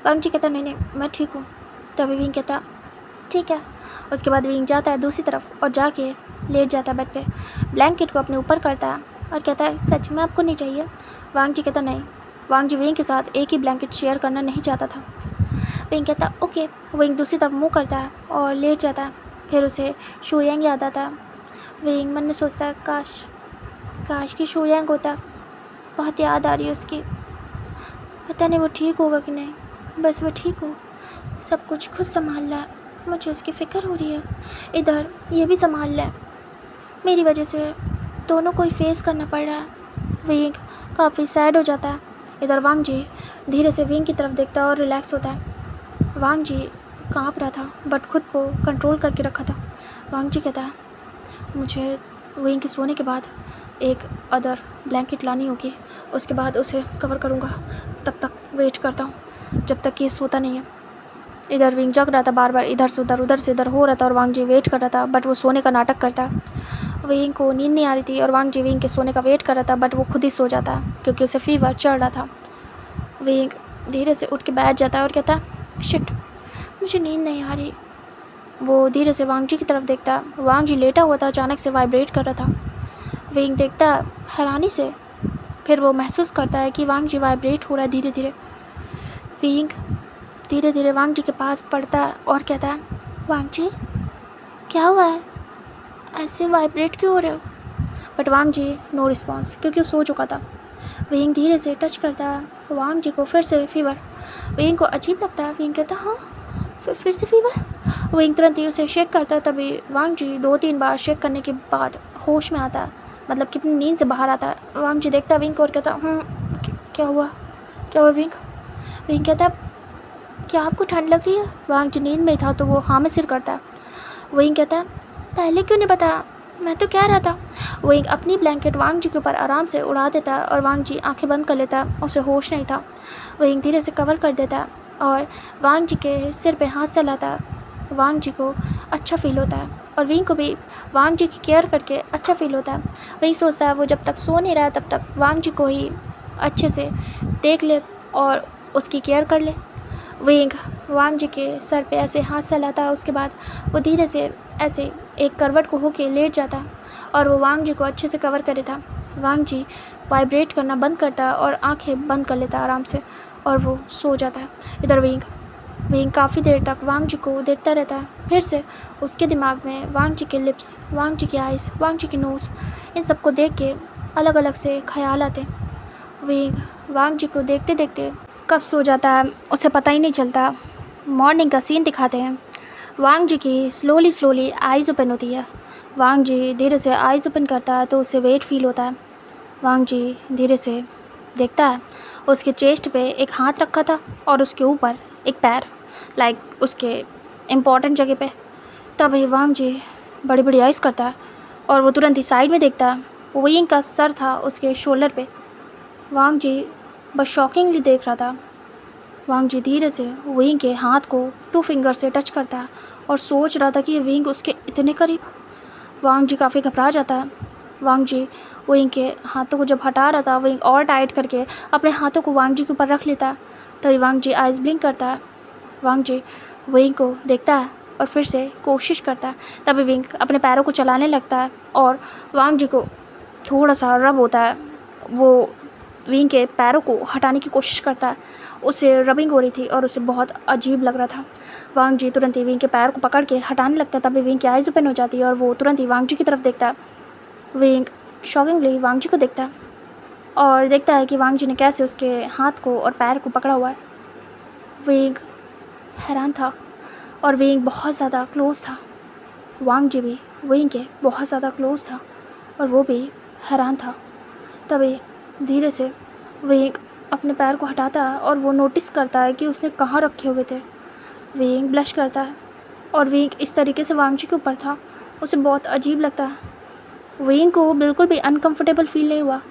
वांग जी कहता नहीं नहीं मैं ठीक हूँ। तभी विंग कहता ठीक है। उसके बाद विंग जाता है दूसरी तरफ और जाके लेट जाता है बेड पे, ब्लैंकेट को अपने ऊपर करता है और कहता है सच में आपको नहीं चाहिए। वांग जी कहता नहीं। वांग जी विंग के साथ एक ही ब्लैंकेट शेयर करना नहीं चाहता था। विंग कहता ओके। विंग दूसरी तरफ मुँह करता है और लेट जाता है। फिर उसे शोयांग याद आता है। विंग मन में सोचता है काश कि शोयांग होता, बहुत याद आ रही है उसकी, पता नहीं वो ठीक होगा कि नहीं, बस वो ठीक हो, सब कुछ खुद संभाल रहा है, मुझे उसकी फ़िक्र हो रही है। इधर ये भी संभाल ले, मेरी वजह से दोनों को ही फेस करना पड़ रहा है। विंग काफ़ी सैड हो जाता है। इधर वांग जी धीरे से विंग की तरफ देखता है और रिलैक्स होता है। वांग जी काँप रहा था बट खुद को कंट्रोल करके रखा था। वांग जी कहता है मुझे विंग के सोने के बाद एक अदर ब्लैंकेट लानी होगी, उसके बाद उसे कवर करूँगा, तब तक वेट करता हूँ जब तक ये सोता नहीं है। इधर विंग जग रहा था, बार बार इधर से उधर हो रहा था और वांग जी वेट कर रहा था बट वो सोने का नाटक करता। विंग को नींद नहीं आ रही थी और वांग जी विंग के सोने का वेट कर रहा था बट वो खुद ही सो जाता क्योंकि उसे फीवर चढ़ रहा था। विंग धीरे से उठ के बैठ जाता है और कहता शिट मुझे नींद नहीं आ रही। वो धीरे से वांग जी की तरफ देखता। वांग जी लेटा हुआ था, अचानक से वाइब्रेट कर रहा था। विंग देखता हैरानी से, फिर वो महसूस करता है कि वांग जी वाइब्रेट हो रहा है धीरे धीरे। विंग धीरे धीरे वांग जी के पास पड़ता है और कहता है वांग जी क्या हुआ है, ऐसे वाइब्रेट क्यों हो रहे हो। But Wang ji no response क्योंकि वो सो चुका था। विंग धीरे से टच करता है वांग जी को, फिर से फीवर। विंग को अजीब लगता है। विंग कहता हाँ फिर से फीवर। विंग तुरंत ही उसे शेक करता है। तभी वांग जी 2-3 बार शेक करने के बाद होश में आता है, मतलब कि अपनी नींद से बाहर आता है। वांग जी देखता है विंग को और कहता क्या हुआ विंग। विंग कहता क्या आपको ठंड लग रही है। वांग जी नींद में था तो वो हाँ में सिर करता है। विंग कहता है पहले क्यों नहीं बताया, मैं तो कह रहा था। विंग अपनी ब्लैंकेट वांग जी के ऊपर आराम से उड़ा देता है और वांग जी आंखें बंद कर लेता है, उसे होश नहीं था। विंग धीरे से कवर कर देता है और वांग जी के सिर पे हाथ चलाता है। वांग जी को अच्छा फील होता है और विंग को भी वांग जी की केयर करके अच्छा फील होता है। विंग सोचता है वो जब तक सो नहीं रहा तब तक वांग जी को ही अच्छे से देख ले और उसकी केयर कर ले। विंग वांग जी के सर पे ऐसे हाथ चलाता है, उसके बाद वो धीरे से ऐसे एक करवट को होके लेट जाता है और वो वांग जी को अच्छे से कवर करे था। वांग जी वाइब्रेट करना बंद करता है और आंखें बंद कर लेता है आराम से और वो सो जाता है। इधर विंग काफ़ी देर तक वांग जी को देखता रहता है। फिर से उसके दिमाग में वांग जी के लिप्स, वांग जी की आइज़, वांग जी की नोज़, इन सबको देख के अलग अलग से ख्याल आते। विंग वांग जी को देखते देखते कब सो जाता है उसे पता ही नहीं चलता। मॉर्निंग का सीन दिखाते हैं। वांग जी की स्लोली आइज़ ओपन होती है। वांग जी धीरे से आइज़ ओपन करता है तो उसे वेट फील होता है। वांग जी धीरे से देखता है, उसके चेस्ट पे एक हाथ रखा था और उसके ऊपर एक पैर, लाइक उसके इम्पॉर्टेंट जगह पे। तभी वांग जी बड़ी बड़ी आइज़ करता है और वो तुरंत ही साइड में देखता है, वेइंग का सर था उसके शोल्डर पे। वांग जी बस शॉकिंगली देख रहा था। वांग जी धीरे से वेइंग के हाथ को 2 फिंगर से टच करता है और सोच रहा था कि वेइंग उसके इतने करीब। वांग जी काफ़ी घबरा जाता है। वांग जी वेइंग के हाथों को जब हटा रहा था, वेइंग और टाइट करके अपने हाथों को वांग जी के ऊपर रख लेता है। तभी वांग जी आइज़ ब्लिंक करता है। वांग जी वेइंग को देखता है और फिर से कोशिश करता है। तभी वेइंग अपने पैरों को चलाने लगता है और वांग जी को थोड़ा सा रब होता है। वो वेइंग के पैरों को हटाने की कोशिश करता है। उसे रबिंग हो रही थी और उसे बहुत अजीब लग रहा था। वांग जी तुरंत ही वेइंग के पैर को पकड़ के हटाने लगता है। तभी वेइंग की आइज़ ओपन हो जाती है और वो तुरंत ही वांग जी की तरफ देखता है। वेइंग शॉकिंगली वांग जी को देखता है और देखता है कि वांग जी ने कैसे उसके हाथ को और पैर को पकड़ा हुआ है। वेइंग हैरान था और वेइंग बहुत ज़्यादा क्लोज था। वांग जी भी वेइंग के बहुत ज़्यादा क्लोज था और वो भी हैरान था। तभी धीरे से वेइंग अपने पैर को हटाता है और वो नोटिस करता है कि उसने कहाँ रखे हुए थे। वेइंग ब्लश करता है और वेइंग इस तरीके से वांग जी के ऊपर था, उसे बहुत अजीब लगता है। वेइंग को बिल्कुल भी अनकंफर्टेबल फील नहीं हुआ।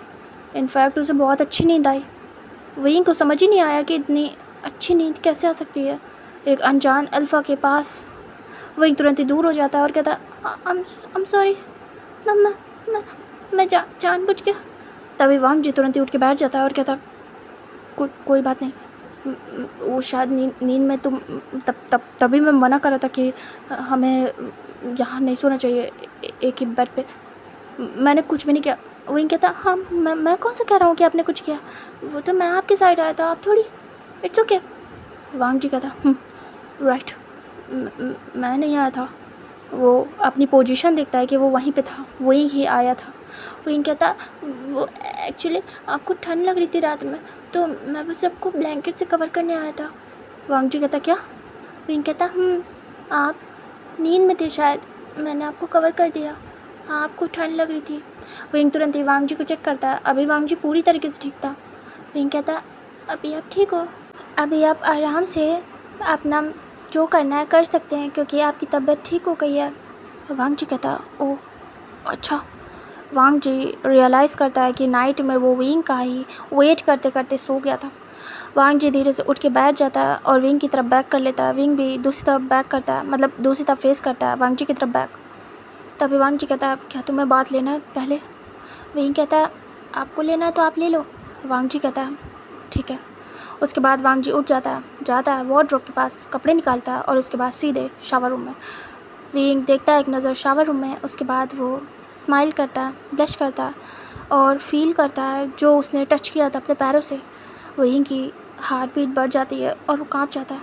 इनफैक्ट उसे बहुत अच्छी नींद आई। वेइंग को समझ ही नहीं आया कि इतनी अच्छी नींद कैसे आ सकती है एक अनजान अल्फ़ा के पास। वेइंग तुरंत ही दूर हो जाता है और कहता है I'm सॉरी, मैं जानबूझ के। तभी वांग जी तुरंत ही उठ के बैठ जाता है और कहता कोई बात नहीं। वो शायद नींद में तुम तभी मैं मना कर रहा था कि हमें यहाँ नहीं सोना चाहिए एक ही बेड पे। मैंने कुछ भी नहीं किया। वही कहता हाँ मैं कौन सा कह रहा हूँ कि आपने कुछ किया, वो तो मैं आपके साइड आया था, आप थोड़ी। It's okay. वांग जी कहता राइट, मैं नहीं आया था। वो अपनी पोजीशन देखता है कि वो वहीं पे था, वहीं ही आया था। वहीं कहता वो एक्चुअली आपको ठंड लग रही थी रात में, तो मैं बस आपको ब्लैंकेट से कवर करने आया था। वांग जी कहता क्या? वहीं कहता आप नींद में थे शायद, मैंने आपको कवर कर दिया, हाँ आपको ठंड लग रही थी। वहीं तुरंत ही वांग जी को चेक करता है। अभी वांग जी पूरी तरीके से ठीक था। वहीं कहता अभी आप ठीक हो, अभी आप आराम से अपना जो करना है कर सकते हैं क्योंकि आपकी तबीयत ठीक हो गई है। वांग जी कहता ओह अच्छा। वांग जी रियलाइज़ करता है कि नाइट में वो विंग का ही वेट करते करते सो गया था। वांग जी धीरे से उठ के बैठ जाता है और विंग की तरफ बैक कर लेता है। विंग भी दूसरी तरफ बैक करता है, मतलब दूसरी तरफ फेस करता है वांग जी की तरफ बैक। तभी वांग जी कहता है क्या तुम्हें बात लेना है पहले? विंग कहता है आपको लेना है तो आप ले लो। वांग जी कहता है ठीक है। उसके बाद वांग जी उठ जाता है वार्डरोब के पास, कपड़े निकालता है और उसके बाद सीधे शावर रूम में। विंग देखता है एक नज़र शावर रूम में। उसके बाद वो स्माइल करता है, ब्लश करता है और फील करता है जो उसने टच किया था अपने पैरों से। विंग की हार्ट बीट बढ़ जाती है और वो कांप जाता है।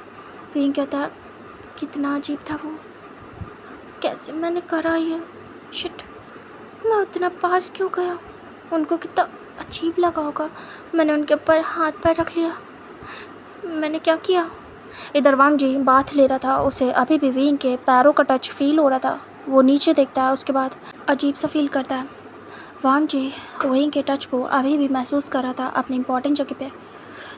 विंग कहता है कितना अजीब था वो, कैसे मैंने करा ये शिट, मैं उतना पास क्यों गया, उनको कितना अजीब लगा होगा, मैंने उनके ऊपर हाथ पैर रख लिया, मैंने क्या किया। इधर वांग जी बाथ ले रहा था, उसे अभी भी विंग के पैरों का टच फील हो रहा था। वो नीचे देखता है, उसके बाद अजीब सा फील करता है। वांग जी विंग के टच को अभी भी महसूस कर रहा था अपनी इंपॉर्टेंट जगह पे।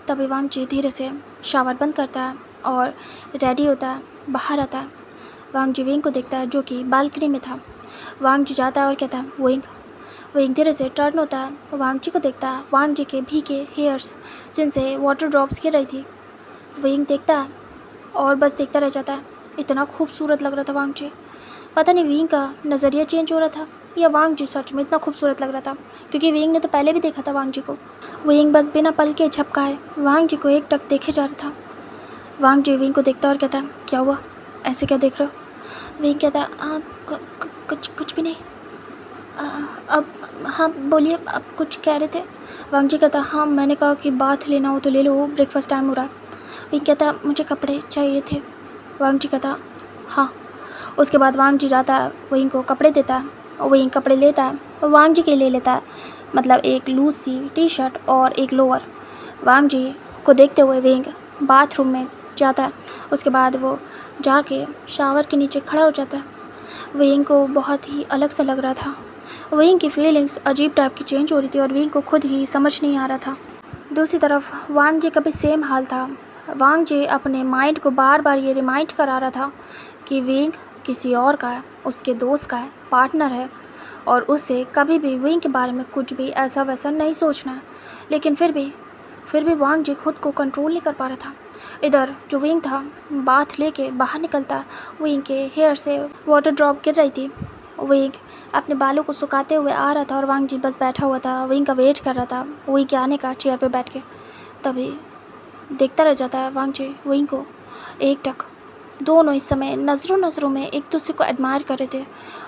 तभी वांग जी धीरे से शावर बंद करता है और रेडी होता है, बाहर आता है। वांग जी विंग को देखता है जो कि बालकनी में था। वांग जी जाता है और कहता है विंग। विंग धीरे से टर्न होता है, वांग जी को देखता है, वांग जी के भीगे हेयर्स जिनसे वाटर ड्रॉप्स गिर रही थी। विंग देखता है और बस देखता रह जाता है। इतना खूबसूरत लग रहा था वांग जी। पता नहीं विंग का नज़रिया चेंज हो रहा था या वांग जी सच में इतना खूबसूरत लग रहा था, क्योंकि विंग ने तो पहले भी देखा था वांग जी को। विंग बस बिना पल के झपकाए वांग जी को एक टक देखे जा रहा था। वांग जी विंग को देखता और कहता क्या हुआ, ऐसे क्या देख रहे हो? विंग कहता कुछ भी नहीं। अब हाँ बोलिए, आप कुछ कह रहे थे। वांग जी कहता हाँ मैंने कहा कि बाथ लेना हो तो ले लो, ब्रेकफास्ट टाइम हो रहा है। विंग कहता मुझे कपड़े चाहिए थे। वांग जी कहता हाँ। उसके बाद वांग जी जाता है, विंग को कपड़े देता है और विंग कपड़े लेता है और वांग जी के ले लेता है, मतलब एक लूज सी टी शर्ट और एक लोअर। वांग जी को देखते हुए विंग बाथरूम में जाता है। उसके बाद वो जाके शावर के नीचे खड़ा हो जाता है। विंग को बहुत ही अलग सा लग रहा था। विंग की फीलिंग्स अजीब टाइप की चेंज हो रही थी और विंग को खुद ही समझ नहीं आ रहा था। दूसरी तरफ वांग जी का भी सेम हाल था। वांग जी अपने माइंड को बार बार ये रिमाइंड करा रहा था कि विंग किसी और का है, उसके दोस्त का है, पार्टनर है, और उसे कभी भी विंग के बारे में कुछ भी ऐसा वैसा नहीं सोचना है। लेकिन फिर भी वांग जी खुद को कंट्रोल नहीं कर पा रहा था। इधर जो विंग था बाथ लेके बाहर निकलता, विंग के हेयर से वाटर ड्रॉप गिर रही थी। विंग अपने बालों को सुखाते हुए आ रहा था और वांग जी बस बैठा हुआ था, विंग का वेट कर रहा था, विंग के आने का चेयर पे बैठ के। तभी देखता रह जाता है वांग जी विंग को एकटक। दोनों इस समय नज़रों में एक दूसरे को एडमायर कर रहे थे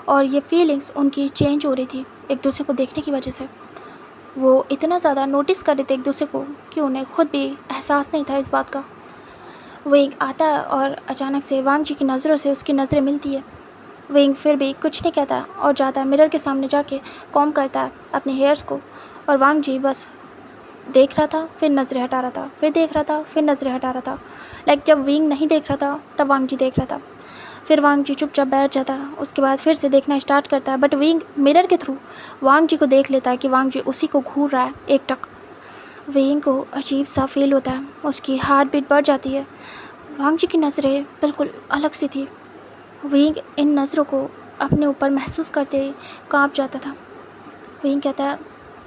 और ये फीलिंग्स उनकी चेंज हो रही थी एक दूसरे को देखने की वजह से। वो इतना ज़्यादा नोटिस कर रहे थे एक दूसरे को कि उन्हें खुद भी एहसास नहीं था इस बात का। विंग आता है और अचानक से वांग जी की नज़रों से उसकी नज़रें मिलती है। विंग फिर भी कुछ नहीं कहता और जाता है मिरर के सामने जाके कॉम करता है अपने हेयर्स को, और वांग जी बस देख रहा था, फिर नज़रें हटा रहा था, फिर देख रहा था, फिर नज़रें हटा रहा था। लाइक जब विंग नहीं देख रहा था तब वांग जी देख रहा था। फिर वांग जी चुपचाप बैठ जाता है, उसके बाद फिर से देखना स्टार्ट करता है, बट विंग मिरर के थ्रू वांग जी को देख लेता है कि वांग जी उसी को घूर रहा है एकटक। विंग को अजीब सा फील होता है, उसकी हार्ट बीट बढ़ जाती है। वांग जी की नज़रें बिल्कुल अलग सी थी। विंग इन नज़रों को अपने ऊपर महसूस करते काँप जाता था। विंग कहता है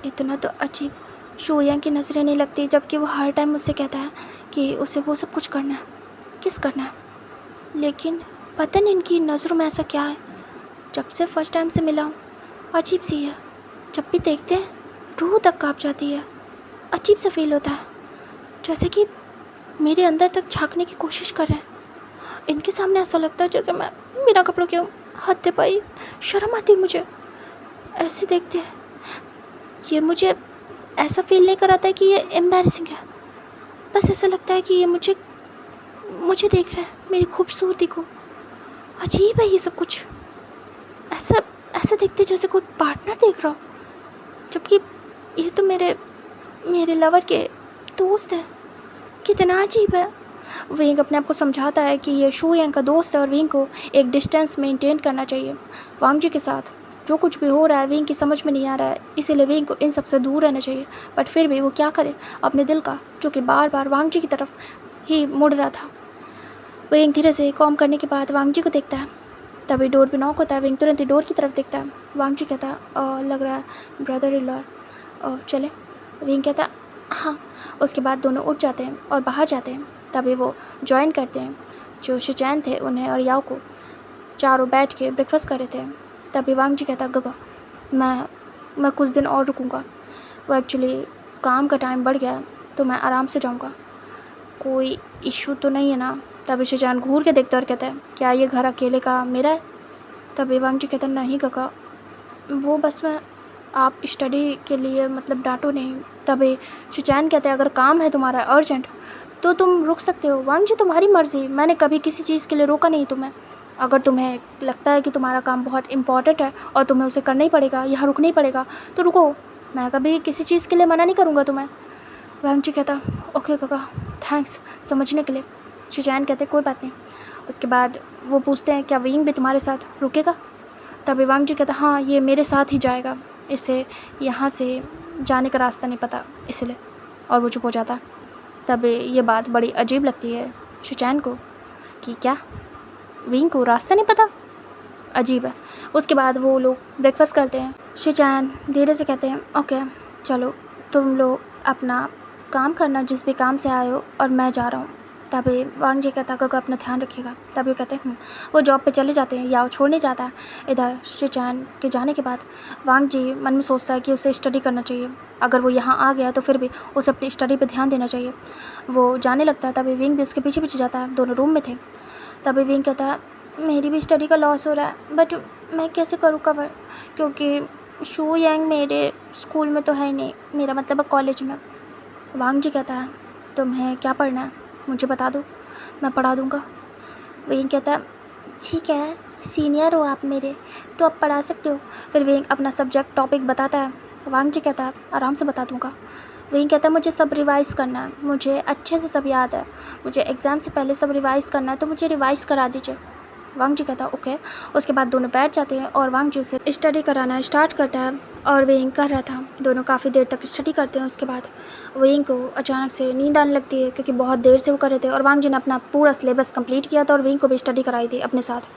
इतना तो अजीब शो यांग की नज़रें नहीं लगती, जबकि वो हर टाइम मुझसे कहता है कि उसे वो सब कुछ करना है, किस करना है। लेकिन पता नहीं इनकी नज़रों में ऐसा क्या है, जब से फर्स्ट टाइम से मिला हूँ अजीब सी है। जब भी देखते हैं रूह तक काँप जाती है, अजीब सा फील होता है, जैसे कि मेरे अंदर तक झांकने की कोशिश कर रहे हैं। इनके सामने ऐसा लगता है जैसे मैं बिना कपड़ों के हद पाई, शर्म आती है मुझे ऐसे देखते हैं। ये मुझे ऐसा फील नहीं कराता है कि ये एम्बैरेसिंग है, बस ऐसा लगता है कि ये मुझे देख रहा है, मेरी खूबसूरती को। अजीब है ये सब कुछ, ऐसा देखते जैसे कोई पार्टनर देख रहा हो, जबकि ये तो मेरे लवर के दोस्त हैं। कितना अजीब है। विंग अपने आप को समझाता है कि ये शो यांग का दोस्त है और विंग को एक डिस्टेंस मेंटेन करना चाहिए वांग जी के साथ। जो कुछ भी हो रहा है विंग की समझ में नहीं आ रहा है, इसीलिए विंग को इन सब से दूर रहना चाहिए। बट फिर भी वो क्या करे अपने दिल का, जो कि बार बार वांग जी की तरफ ही मुड़ रहा था। विंग धीरे से कॉम करने के बाद वांग जी को देखता है, तभी डोर पे नॉक होता है। विंग तुरंत ही डोर की तरफ देखता है। वांग जी कहता है लग रहा है ब्रदर इन लॉ, चले। विंग कहता है हाँ। उसके बाद दोनों उठ जाते हैं और बाहर जाते हैं। तभी वो ज्वाइन करते हैं जो शिचैन थे उन्हें और याओ को, चारों बैठ के ब्रेकफास्ट कर रहे थे। तभी वांग जी कहता गगा मैं कुछ दिन और रुकूंगा, वो एक्चुअली काम का टाइम बढ़ गया तो मैं आराम से जाऊंगा, कोई इशू तो नहीं है ना। तभी शिचैन घूर के देखता और कहता है क्या ये घर अकेले का मेरा है। तभी वांग जी कहता नहीं गगा, वो बस मैं आप स्टडी के लिए मतलब डांटो नहीं। तभी शिचैन कहते हैं अगर काम है तुम्हारा अर्जेंट तो तुम रुक सकते हो। वांग जी तुम्हारी मर्ज़ी, मैंने कभी किसी चीज़ के लिए रोका नहीं तुम्हें। अगर तुम्हें लगता है कि तुम्हारा काम बहुत इंपॉर्टेंट है और तुम्हें उसे करना ही पड़ेगा, यहाँ रुकना ही पड़ेगा, तो रुको, मैं कभी किसी चीज़ के लिए मना नहीं करूँगा तुम्हें। वांग जी कहता ओके काका, थैंक्स समझने के लिए। शिचैन कहते कोई बात नहीं। उसके बाद वो पूछते हैं क्या विंग भी तुम्हारे साथ रुकेगा। तभी वांग जी कहता हाँ ये मेरे साथ ही जाएगा, इसे यहाँ से जाने का रास्ता नहीं पता इसलिए, और वो चुप हो जाता। तभी ये बात बड़ी अजीब लगती है शिचैन को कि क्या विंग को रास्ता नहीं पता, अजीब है। उसके बाद वो लोग ब्रेकफास्ट करते हैं। शिचैन धीरे से कहते हैं ओके चलो तुम लोग अपना काम करना जिस भी काम से आए हो, और मैं जा रहा हूँ। तभी वांग जी कहता गगा अपना ध्यान रखिएगा। तभी वो कहते हैं वो जॉब पे चले जाते हैं, याओ छोड़ने जाता है। इधर शिचैन के जाने के बाद वांग जी मन में सोचता है कि उसे स्टडी करना चाहिए, अगर वो यहाँ आ गया तो फिर भी उसे अपनी स्टडी पे ध्यान देना चाहिए। वो जाने लगता है, तभी विंग भी उसके पीछे पीछे जाता है, दोनों रूम में थे। तभी विंग कहता है मेरी भी स्टडी का लॉस हो रहा है, बट मैं कैसे करूँ कवर, क्योंकि शो यांग मेरे स्कूल में तो है ही नहीं, मेरा मतलब कॉलेज में। वांग जी कहता है तुम्हें क्या पढ़ना है मुझे बता दो, मैं पढ़ा दूँगा। विंग कहता है ठीक है सीनियर हो आप मेरे, तो आप पढ़ा सकते हो। फिर विंग अपना सब्जेक्ट टॉपिक बताता है। वांग जी कहता है आराम से बता दूँगा। विंग कहता है मुझे सब रिवाइज़ करना है, मुझे अच्छे से सब याद है, मुझे एग्ज़ाम से पहले सब रिवाइज़ करना है, तो मुझे रिवाइज़ करा दीजिए। वांग जी कहता ओके। उसके बाद दोनों बैठ जाते हैं और वांग जी उसे स्टडी कराना स्टार्ट करता है और वेइंग कर रहा था। दोनों काफ़ी देर तक स्टडी करते हैं। उसके बाद वेइंग को अचानक से नींद आने लगती है क्योंकि बहुत देर से वो कर रहे थे और वांग जी ने अपना पूरा सिलेबस कंप्लीट किया था और वेइंग को भी स्टडी कराई थी अपने साथ।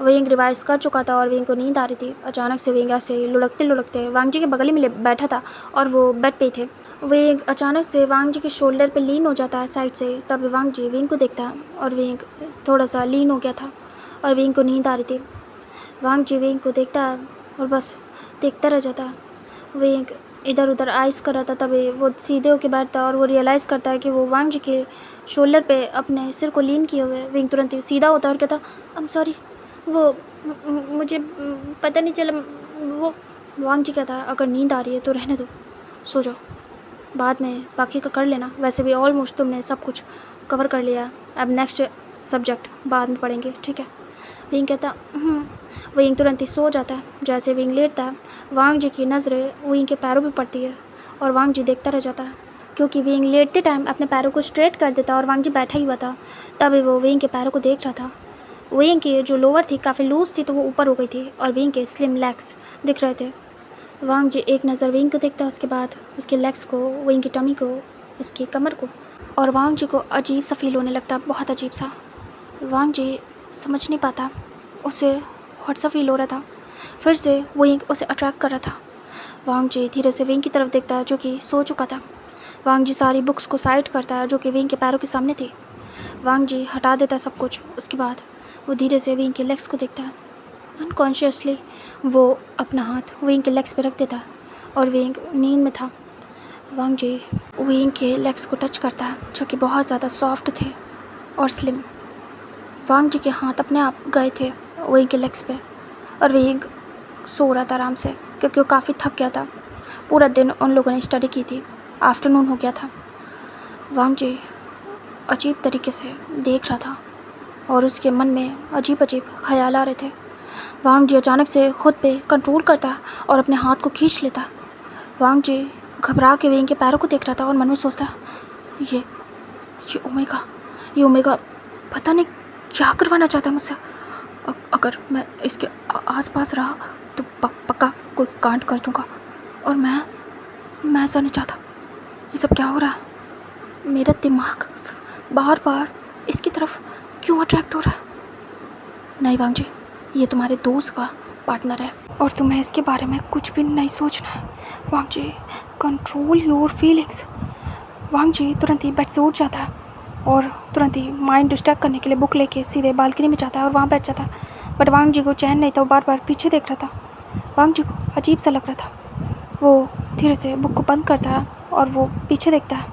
वेइंग रिवाइज कर चुका था और वेइंग को नींद आ रही थी। अचानक से वेइंग ऐसे लुढ़कते लुढ़कते वांग जी के बगल में बैठा था और वो बेड पे थे। वेइंग अचानक से वांग जी के शोल्डर पे लीन हो जाता है साइड से। तब वांग जी वेइंग को देखता है और वेइंग थोड़ा सा लीन हो गया था और वेइंग को नींद आ रही थी। वांग जी वेइंग को देखता है और बस देखता रह जाता है। वेइंग इधर उधर आइस कर रहा था, तभी वो सीधे होकर बैठता और वो रियलाइज़ करता है कि वो वांग जी के शोल्डर पे अपने सिर को लीन किए हुए। वेइंग तुरंत ही सीधा होता है और कहता आई एम सॉरी, वो मुझे पता नहीं चला। वो वांग जी कहता है अगर नींद आ रही है तो रहने दो, सो जाओ, बाद में बाकी का कर लेना। वैसे भी ऑलमोस्ट तुमने सब कुछ कवर कर लिया, अब नेक्स्ट सब्जेक्ट बाद में पढ़ेंगे, ठीक है। वेइंग कहता वेइंग तुरंत ही सो जाता है। जैसे वेइंग लेटता है, वांग जी की नज़रें वेइंग के पैरों पे पड़ती है और वांग जी देखता रह जाता है क्योंकि वेइंग लेटते टाइम अपने पैरों को स्ट्रेट कर देता और वांग जी बैठा ही हुआ था। तभी वो वेइंग के पैरों को देख रहा था। वेइंग की जो लोअर थी काफ़ी लूज थी तो वो ऊपर हो गई थी और वेइंग के स्लिम लेग्स दिख रहे थे। वांग जी एक नज़र वेइंग को देखता है, उसके बाद उसके लेग्स को, वेइंग की टमी को, उसकी कमर को, और वांग जी को अजीब सा फील होने लगता, बहुत अजीब सा। वांग जी समझ नहीं पाता उसे हॉट सा फील हो रहा था। फिर से वेइंग उसे अट्रैक्ट कर रहा था। वांग जी धीरे से वेइंग की तरफ देखता है जो कि सो चुका था। वांग जी सारी बुक्स को साइड करता है जो कि वेइंग के पैरों के सामने थी। वांग जी हटा देता सब कुछ। उसके बाद वो धीरे से वेइंग के लेग्स को देखता है। अनकॉन्शियसली वो अपना हाथ वेइंग के लेग्स पे रख देता और वेइंग नींद में था। वांग जी वेइंग के लेग्स को टच करता है जो कि बहुत ज़्यादा सॉफ्ट थे और स्लिम। वांग जी के हाथ अपने आप गए थे वेइंग के लेग्स पे और वेइंग सो रहा था आराम से क्योंकि वो काफ़ी थक गया था। पूरा दिन उन लोगों ने स्टडी की थी, आफ्टरनून हो गया था। वांग जी अजीब तरीके से देख रहा था और उसके मन में अजीब अजीब ख्याल आ रहे थे। वांग जी अचानक से खुद पे कंट्रोल करता और अपने हाथ को खींच लेता। वांग जी घबरा के वेइंग के पैरों को देख रहा था और मन में सोचता ये ओमेगा पता नहीं क्या करवाना चाहता है मुझसे। अगर मैं इसके आसपास रहा तो पक्का कोई कांड कर दूंगा और मैं ऐसा नहीं चाहता। ये सब क्या हो रहा है? मेरा दिमाग बार बार इसकी तरफ क्यों अट्रैक्ट हो रहा है? नहीं वांग जी, ये तुम्हारे दोस्त का पार्टनर है और तुम्हें इसके बारे में कुछ भी नहीं सोचना है। वांग जी कंट्रोल योर फीलिंग्स। वांग जी तुरंत ही बेड से उठ जाता है और तुरंत ही माइंड डिस्ट्रैक्ट करने के लिए बुक लेके सीधे बालकनी में जाता है और वहाँ बैठ जाता है। बट वांग जी को चैन नहीं था, वो बार बार पीछे देख रहा था। वांग जी को अजीब सा लग रहा था। वो धीरे से बुक को बंद करता है और वो पीछे देखता है।